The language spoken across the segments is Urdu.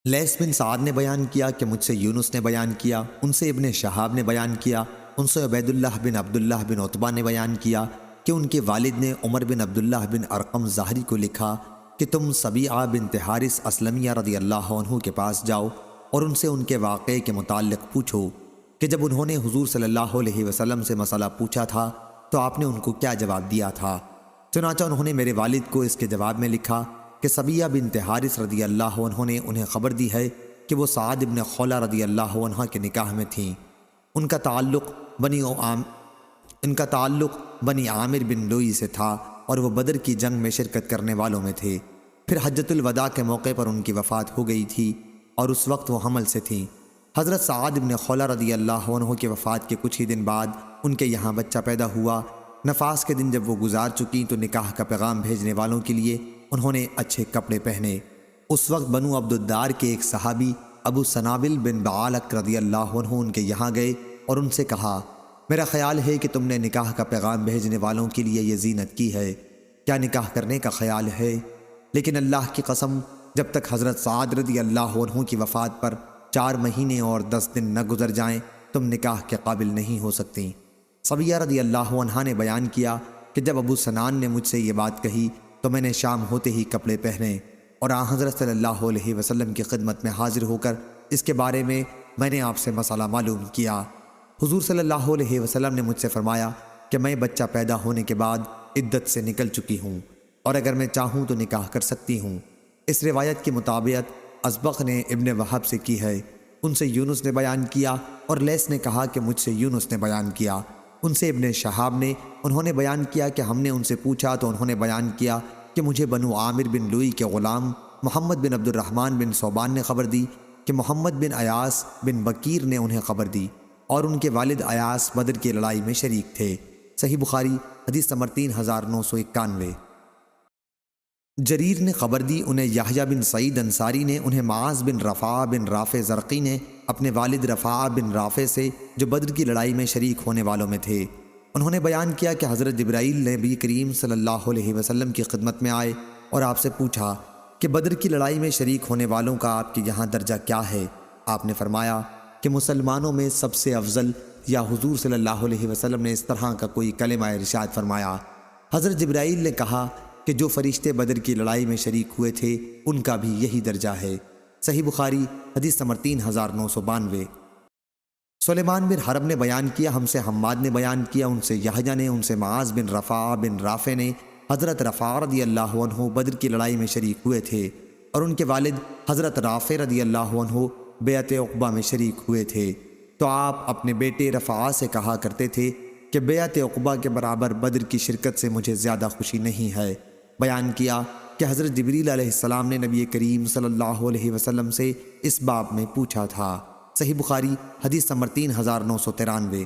لیث بن سعد نے بیان کیا کہ مجھ سے یونس نے بیان کیا، ان سے ابن شہاب نے بیان کیا، ان سے عبید اللہ بن عبداللہ بن عتبہ نے بیان کیا کہ ان کے والد نے عمر بن عبداللہ بن ارقم ظاہری کو لکھا کہ تم سبیعہ بنت حارث اسلمیہ رضی اللہ عنہ کے پاس جاؤ اور ان سے ان کے واقعے کے متعلق پوچھو کہ جب انہوں نے حضور صلی اللہ علیہ وسلم سے مسئلہ پوچھا تھا تو آپ نے ان کو کیا جواب دیا تھا۔ چنانچہ انہوں نے میرے والد کو اس کے جواب میں لکھا کہ سبیعہ بنت حارث رضی اللہ عنہ نے انہیں خبر دی ہے کہ وہ سعد بن خولہ رضی اللہ عنہ کے نکاح میں تھیں۔ ان کا تعلق بنی عامر بن لوئی سے تھا اور وہ بدر کی جنگ میں شرکت کرنے والوں میں تھے۔ پھر حجۃ الوداع کے موقع پر ان کی وفات ہو گئی تھی اور اس وقت وہ حمل سے تھیں۔ حضرت سعد بن خولہ رضی اللہ عنہ کی وفات کے کچھ ہی دن بعد ان کے یہاں بچہ پیدا ہوا۔ نفاس کے دن جب وہ گزار چکی تو نکاح کا پیغام بھیجنے والوں کے لیے انہوں نے اچھے کپڑے پہنے۔ اس وقت بنو عبد الدار کے ایک صحابی ابو سنابل بن بعالق رضی اللہ عنہ ان کے یہاں گئے اور ان سے کہا، میرا خیال ہے کہ تم نے نکاح کا پیغام بھیجنے والوں کے لیے یہ زینت کی ہے، کیا نکاح کرنے کا خیال ہے؟ لیکن اللہ کی قسم جب تک حضرت سعد رضی اللہ عنہ کی وفات پر 4 مہینے اور 10 دن نہ گزر جائیں تم نکاح کے قابل نہیں ہو سکتی۔ سبیعہ رضی اللہ عنہا نے بیان کیا کہ جب ابو سنان نے مجھ سے یہ بات کہی تو میں نے شام ہوتے ہی کپڑے پہنے اور حضرت صلی اللہ علیہ وسلم کی خدمت میں حاضر ہو کر اس کے بارے میں نے آپ سے مسئلہ معلوم کیا۔ حضور صلی اللہ علیہ وسلم نے مجھ سے فرمایا کہ میں بچہ پیدا ہونے کے بعد عدت سے نکل چکی ہوں اور اگر میں چاہوں تو نکاح کر سکتی ہوں۔ اس روایت کی مطابقت ازبق نے ابن وہب سے کی ہے، ان سے یونس نے بیان کیا اور لیث نے کہا کہ مجھ سے یونس نے بیان کیا، ان سے ابن شہاب نے انہوں نے بیان کیا کہ ہم نے ان سے پوچھا تو انہوں نے بیان کیا کہ مجھے بنو عامر بن لوئی کے غلام محمد بن عبد الرحمن بن صوبان نے خبر دی کہ محمد بن ایاس بن بکیر نے انہیں خبر دی اور ان کے والد ایاس بدر کی لڑائی میں شریک تھے۔ صحیح بخاری حدیث نمبر 3991۔ جریر نے خبر دی انہیں یحییٰ بن سعید انصاری نے انہیں معاذ بن رفاع بن رافع زرقی نے اپنے والد رفاع بن رافع سے جو بدر کی لڑائی میں شریک ہونے والوں میں تھے، انہوں نے بیان کیا کہ حضرت جبرائیل نے نبی کریم صلی اللہ علیہ وسلم کی خدمت میں آئے اور آپ سے پوچھا کہ بدر کی لڑائی میں شریک ہونے والوں کا آپ کے یہاں درجہ کیا ہے؟ آپ نے فرمایا کہ مسلمانوں میں سب سے افضل، یا حضور صلی اللہ علیہ وسلم نے اس طرح کا کوئی کلمہ ارشاد فرمایا۔ حضرت جبرائیل نے کہا کہ جو فرشتے بدر کی لڑائی میں شریک ہوئے تھے ان کا بھی یہی درجہ ہے۔ صحیح بخاری حدیث نمبر 3992۔ سلیمان بن حرب نے بیان کیا، ہم سے حماد نے بیان کیا، ان سے یحییٰ نے، ان سے معاذ بن رفاع بن رافع نے، حضرت رفاع رضی اللہ عنہ بدر کی لڑائی میں شریک ہوئے تھے اور ان کے والد حضرت رافع رضی اللہ عنہ بیعت عقبہ میں شریک ہوئے تھے، تو آپ اپنے بیٹے رفاع سے کہا کرتے تھے کہ بیعت عقبہ کے برابر بدر کی شرکت سے مجھے زیادہ خوشی نہیں ہے۔ بیان کیا کہ حضرت جبریل علیہ السلام نے نبی کریم صلی اللہ علیہ وسلم سے اس باب میں پوچھا تھا۔ صحیح بخاری حدیث نمبر 3993۔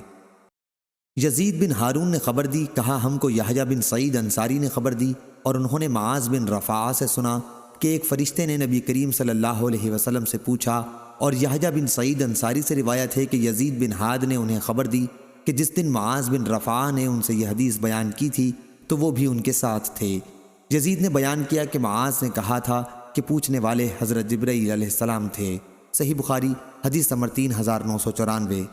یزید بن ہارون نے خبر دی، کہا ہم کو یحییٰ بن سعید انصاری نے خبر دی اور انہوں نے معاذ بن رفاع سے سنا کہ ایک فرشتے نے نبی کریم صلی اللہ علیہ وسلم سے پوچھا، اور یحییٰ بن سعید انصاری سے روایت ہے کہ یزید بن ہاد نے انہیں خبر دی کہ جس دن معاذ بن رفاع نے ان سے یہ حدیث بیان کی تھی تو وہ بھی ان کے ساتھ تھے۔ یزید نے بیان کیا کہ معاذ نے کہا تھا کہ پوچھنے والے حضرت جبرائیل علیہ السلام تھے۔ صحیح بخاری حدیث نمبر 3994۔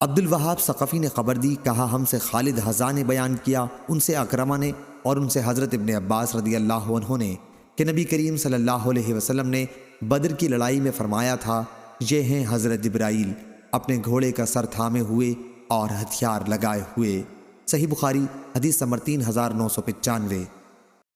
عبد الوہاب ثقفی نے خبر دی، کہا ہم سے خالد حذا نے بیان کیا، ان سے اکرمہ نے اور ان سے حضرت ابن عباس رضی اللہ عنہ نے کہ نبی کریم صلی اللہ علیہ وسلم نے بدر کی لڑائی میں فرمایا تھا، یہ ہیں حضرت جبرائیل اپنے گھوڑے کا سر تھامے ہوئے اور ہتھیار لگائے ہوئے۔ صحیح بخاری حدیث نمبر 3995۔